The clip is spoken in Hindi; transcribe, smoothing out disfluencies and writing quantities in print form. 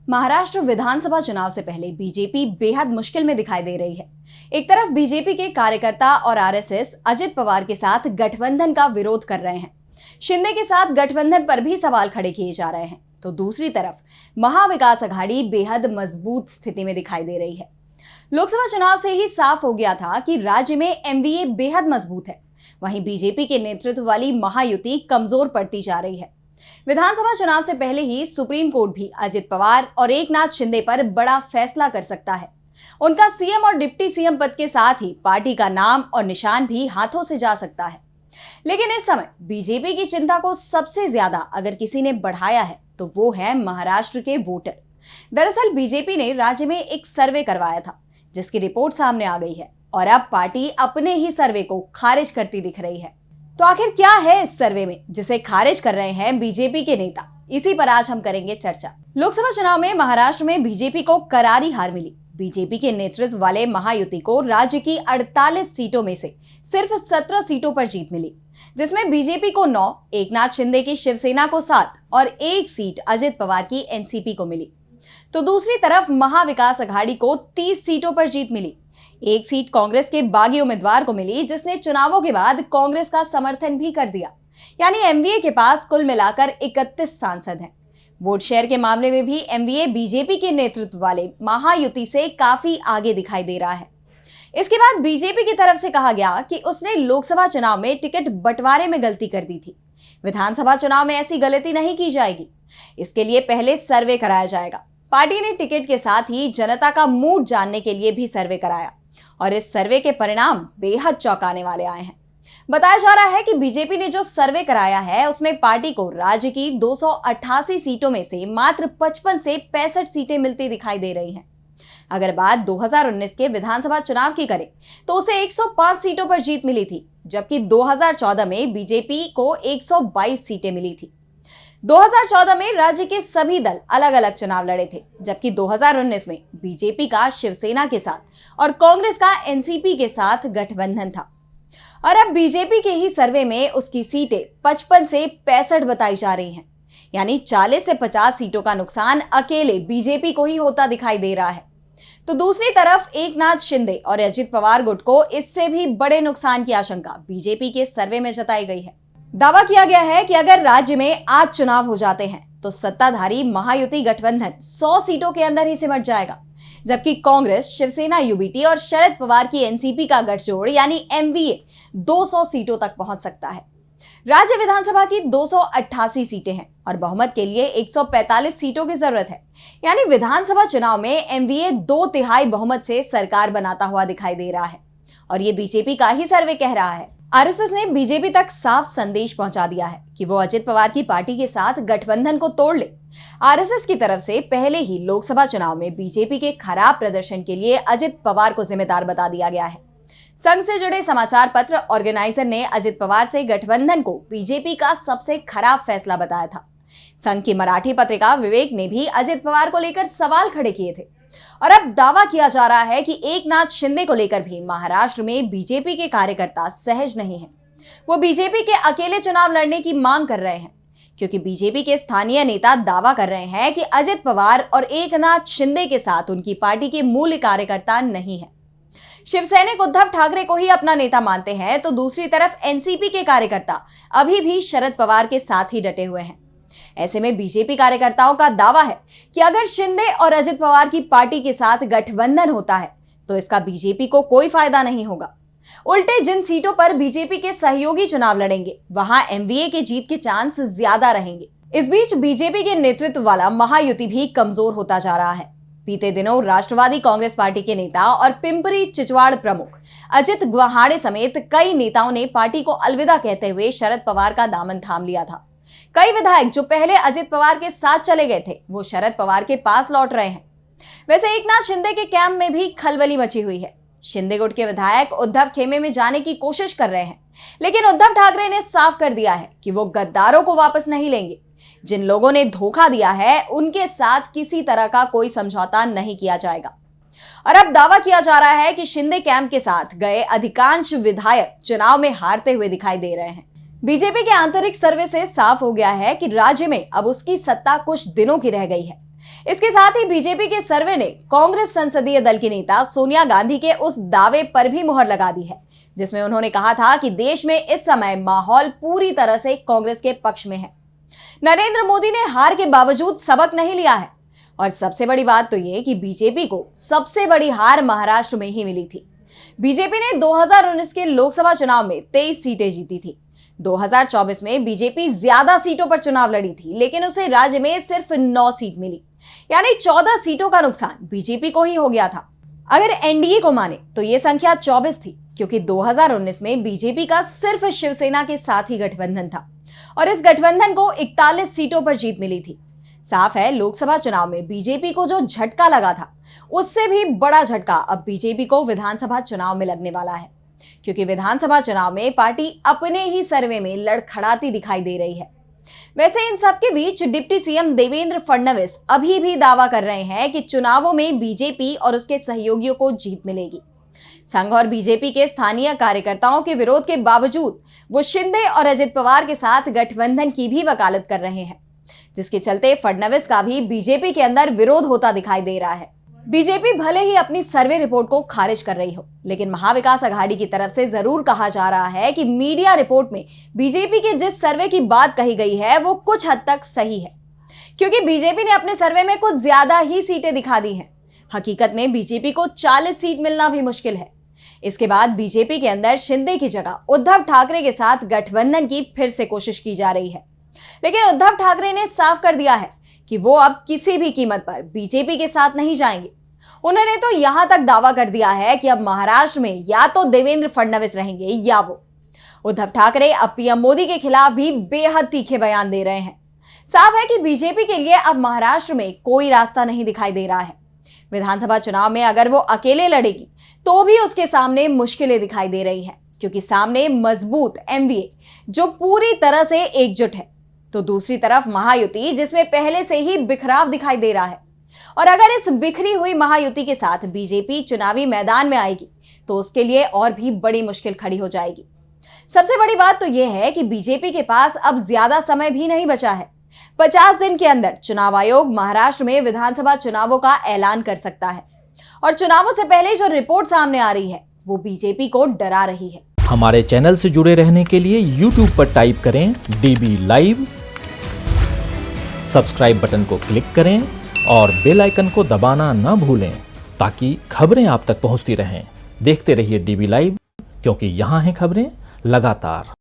महाराष्ट्र विधानसभा चुनाव से पहले बीजेपी बेहद मुश्किल में दिखाई दे रही है। एक तरफ बीजेपी के कार्यकर्ता और आरएसएस अजित पवार के साथ गठबंधन का विरोध कर रहे हैं, शिंदे के साथ गठबंधन पर भी सवाल खड़े किए जा रहे हैं, तो दूसरी तरफ महाविकास अघाड़ी बेहद मजबूत स्थिति में दिखाई दे रही है। लोकसभा चुनाव से ही साफ हो गया था कि राज्य में एमवीए बेहद मजबूत है, वहीं बीजेपी के नेतृत्व वाली महायुति कमजोर पड़ती जा रही है। विधानसभा चुनाव से पहले ही सुप्रीम कोर्ट भी अजित पवार और एकनाथ शिंदे पर बड़ा फैसला कर सकता है। उनका सीएम और डिप्टी सीएम पद के साथ ही पार्टी का नाम और निशान भी हाथों से जा सकता है। लेकिन इस समय बीजेपी की चिंता को सबसे ज्यादा अगर किसी ने बढ़ाया है तो वो है महाराष्ट्र के वोटर। दरअसल बीजेपी ने राज्य में एक सर्वे करवाया था, जिसकी रिपोर्ट सामने आ गई है और अब पार्टी अपने ही सर्वे को खारिज करती दिख रही है। तो आखिर क्या है इस सर्वे में जिसे खारिज कर रहे हैं बीजेपी के नेता, इसी पर आज हम करेंगे चर्चा। लोकसभा चुनाव में महाराष्ट्र में बीजेपी को करारी हार मिली। बीजेपी के नेतृत्व वाले महायुति को राज्य की 48 सीटों में से सिर्फ 17 सीटों पर जीत मिली, जिसमें बीजेपी को 9, एकनाथ शिंदे की शिवसेना को 7 और 1 सीट अजित पवार की एनसीपी को मिली। तो दूसरी तरफ महाविकास अघाड़ी को 30 सीटों पर जीत मिली। 1 सीट कांग्रेस के बागी उम्मीदवार को मिली, जिसने चुनावों के बाद कांग्रेस का समर्थन भी कर दिया। यानी एमवीए के पास कुल मिलाकर 31 सांसद हैं। वोट शेयर के मामले में भी एमवीए बीजेपी के नेतृत्व वाले महायुति से काफी आगे दिखाई दे रहा है। इसके बाद बीजेपी की तरफ से कहा गया कि उसने लोकसभा चुनाव में टिकट बंटवारे में गलती कर दी थी। विधानसभा चुनाव में ऐसी गलती नहीं की जाएगी, इसके लिए पहले सर्वे कराया जाएगा। पार्टी ने टिकट के साथ ही जनता का मूड जानने के लिए भी सर्वे कराया और इस सर्वे के परिणाम बेहद चौंकाने वाले आए हैं। बताया जा रहा है कि बीजेपी ने जो सर्वे कराया है उसमें पार्टी को राज्य की 288 सीटों में से मात्र 55 से 65 सीटें मिलती दिखाई दे रही हैं। अगर बात 2019 के विधानसभा चुनाव की करें तो उसे 105 सीटों पर जीत मिली थी, जबकि 2014 में बीजेपी को 122 सीटें मिली थी। 2014 में राज्य के सभी दल अलग अलग चुनाव लड़े थे, जबकि 2019 में बीजेपी का शिवसेना के साथ और कांग्रेस का एनसीपी के साथ गठबंधन था। और अब बीजेपी के ही सर्वे में उसकी सीटें 55 से 65 बताई जा रही हैं। यानी 40 से 50 सीटों का नुकसान अकेले बीजेपी को ही होता दिखाई दे रहा है। तो दूसरी तरफ एकनाथ शिंदे और अजित पवार गुट को इससे भी बड़े नुकसान की आशंका बीजेपी के सर्वे में जताई गई है। दावा किया गया है कि अगर राज्य में आज चुनाव हो जाते हैं तो सत्ताधारी महायुति गठबंधन 100 सीटों के अंदर ही सिमट जाएगा, जबकि कांग्रेस, शिवसेना यूबीटी और शरद पवार की एनसीपी का गठजोड़ यानी एमवीए 200 सीटों तक पहुंच सकता है। राज्य विधानसभा की 288 सीटें हैं और बहुमत के लिए 145 सीटों की जरूरत है। यानी विधानसभा चुनाव में एमवीए 2/3 बहुमत से सरकार बनाता हुआ दिखाई दे रहा है और ये बीजेपी का ही सर्वे कह रहा है। आरएसएस ने बीजेपी तक साफ संदेश पहुंचा दिया है कि वो अजित पवार की पार्टी के साथ गठबंधन को तोड़ ले। आरएसएस की तरफ से पहले ही लोकसभा चुनाव में बीजेपी के खराब प्रदर्शन के लिए अजित पवार को जिम्मेदार बता दिया गया है। संघ से जुड़े समाचार पत्र ऑर्गेनाइजर ने अजित पवार से गठबंधन को बीजेपी का सबसे खराब फैसला बताया था। संघ की मराठी पत्रिका विवेक ने भी अजित पवार को लेकर सवाल खड़े किए थे और अब दावा किया जा रहा है कि एकनाथ शिंदे को लेकर भी महाराष्ट्र में बीजेपी के कार्यकर्ता सहज नहीं हैं। वो बीजेपी के अकेले चुनाव लड़ने की मांग कर रहे हैं, क्योंकि बीजेपी के स्थानीय नेता दावा कर रहे हैं कि अजित पवार और एकनाथ शिंदे के साथ उनकी पार्टी के मूल कार्यकर्ता नहीं है। शिवसैनिक उद्धव ठाकरे को ही अपना नेता मानते हैं, तो दूसरी तरफ एनसीपी के कार्यकर्ता अभी भी शरद पवार के साथ ही डटे हुए हैं। ऐसे में बीजेपी कार्यकर्ताओं का दावा है कि अगर शिंदे और अजित पवार की पार्टी के साथ गठबंधन होता है तो इसका बीजेपी को कोई फायदा नहीं होगा। उल्टे जिन सीटों पर बीजेपी के सहयोगी चुनाव लड़ेंगे वहां एमवीए के जीत के चांस ज्यादा रहेंगे। इस बीच बीजेपी के नेतृत्व वाला महायुति भी कमजोर होता जा रहा है। बीते दिनों राष्ट्रवादी कांग्रेस पार्टी के नेता और पिंपरी चिचवाड़ प्रमुख अजित गवाहाड़े समेत कई नेताओं ने पार्टी को अलविदा कहते हुए शरद पवार का दामन थाम लिया था। कई विधायक जो पहले अजित पवार के साथ चले गए थे वो शरद पवार के पास लौट रहे हैं। वैसे एकनाथ शिंदे के कैंप में भी खलबली मची हुई है। शिंदे गुट के विधायक उद्धव खेमे में जाने की कोशिश कर रहे हैं, लेकिन उद्धव ठाकरे ने साफ कर दिया है कि वो गद्दारों को वापस नहीं लेंगे। जिन लोगों ने धोखा दिया है उनके साथ किसी तरह का कोई समझौता नहीं किया जाएगा। और अब दावा किया जा रहा है कि शिंदे कैंप के साथ गए अधिकांश विधायक चुनाव में हारते हुए दिखाई दे रहे हैं। बीजेपी के आंतरिक सर्वे से साफ हो गया है कि राज्य में अब उसकी सत्ता कुछ दिनों की रह गई है। इसके साथ ही बीजेपी के सर्वे ने कांग्रेस संसदीय दल की नेता सोनिया गांधी के उस दावे पर भी मुहर लगा दी है जिसमें उन्होंने कहा था कि देश में इस समय माहौल पूरी तरह से कांग्रेस के पक्ष में है। नरेंद्र मोदी ने हार के बावजूद सबक नहीं लिया है और सबसे बड़ी बात तो ये कि बीजेपी को सबसे बड़ी हार महाराष्ट्र में ही मिली थी। बीजेपी ने 2019 के लोकसभा चुनाव में 23 सीटें जीती थी। 2024 में बीजेपी ज्यादा सीटों पर चुनाव लड़ी थी, लेकिन उसे राज्य में सिर्फ 9 सीट मिली, यानी 14 सीटों का नुकसान बीजेपी को ही हो गया था। अगर एनडीए को माने तो यह संख्या 24 थी, क्योंकि 2019 में बीजेपी का सिर्फ शिवसेना के साथ ही गठबंधन था और इस गठबंधन को 41 सीटों पर जीत मिली थी। साफ है, लोकसभा चुनाव में बीजेपी को जो झटका लगा था उससे भी बड़ा झटका अब बीजेपी को विधानसभा चुनाव में लगने वाला है, क्योंकि विधानसभा चुनाव में पार्टी अपने ही सर्वे में लड़खड़ाती दिखाई दे रही है। वैसे इन सब के बीच डिप्टी सीएम देवेंद्र फडणवीस अभी भी दावा कर रहे हैं कि चुनावों में बीजेपी और उसके सहयोगियों को जीत मिलेगी। संघ और बीजेपी के स्थानीय कार्यकर्ताओं के विरोध के बावजूद वो शिंदे और अजित पवार के साथ गठबंधन की भी वकालत कर रहे हैं, जिसके चलते फडणवीस का भी बीजेपी के अंदर विरोध होता दिखाई दे रहा है। बीजेपी भले ही अपनी सर्वे रिपोर्ट को खारिज कर रही हो, लेकिन महाविकास अघाड़ी की तरफ से जरूर कहा जा रहा है कि मीडिया रिपोर्ट में बीजेपी के जिस सर्वे की बात कही गई है वो कुछ हद तक सही है, क्योंकि बीजेपी ने अपने सर्वे में कुछ ज्यादा ही सीटें दिखा दी हैं। हकीकत में बीजेपी को 40 सीट मिलना भी मुश्किल है। इसके बाद बीजेपी के अंदर शिंदे की जगह उद्धव ठाकरे के साथ गठबंधन की फिर से कोशिश की जा रही है, लेकिन उद्धव ठाकरे ने साफ कर दिया है कि वो अब किसी भी कीमत पर बीजेपी के साथ नहीं जाएंगे। उन्होंने तो यहां तक दावा कर दिया है कि अब महाराष्ट्र में या तो देवेंद्र फडणवीस रहेंगे या वो। उद्धव ठाकरे अब पीएम मोदी के खिलाफ भी बेहद तीखे बयान दे रहे हैं। साफ है कि बीजेपी के लिए अब महाराष्ट्र में कोई रास्ता नहीं दिखाई दे रहा है। विधानसभा चुनाव में अगर वो अकेले लड़ेगी तो भी उसके सामने मुश्किलें दिखाई दे रही हैं, क्योंकि सामने मजबूत एमवीए जो पूरी तरह से एकजुट है, तो दूसरी तरफ महायुति जिसमें पहले से ही बिखराव दिखाई दे रहा है। और अगर इस बिखरी हुई महायुति के साथ बीजेपी चुनावी मैदान में आएगी तो उसके लिए और भी बड़ी मुश्किल खड़ी हो जाएगी। सबसे बड़ी बात तो यह है कि बीजेपी के पास अब ज्यादा समय भी नहीं बचा है। 50 दिन के अंदर चुनाव आयोग महाराष्ट्र में विधानसभा चुनावों का ऐलान कर सकता है और चुनावों से पहले जो रिपोर्ट सामने आ रही है वो बीजेपी को डरा रही है। हमारे चैनल से जुड़े रहने के लिए YouTube पर टाइप करें DB लाइव, सब्सक्राइब बटन को क्लिक करें और बेल आइकन को दबाना ना भूलें ताकि खबरें आप तक पहुंचती रहें। देखते रहिए DB लाइव, क्योंकि यहाँ हैं खबरें लगातार।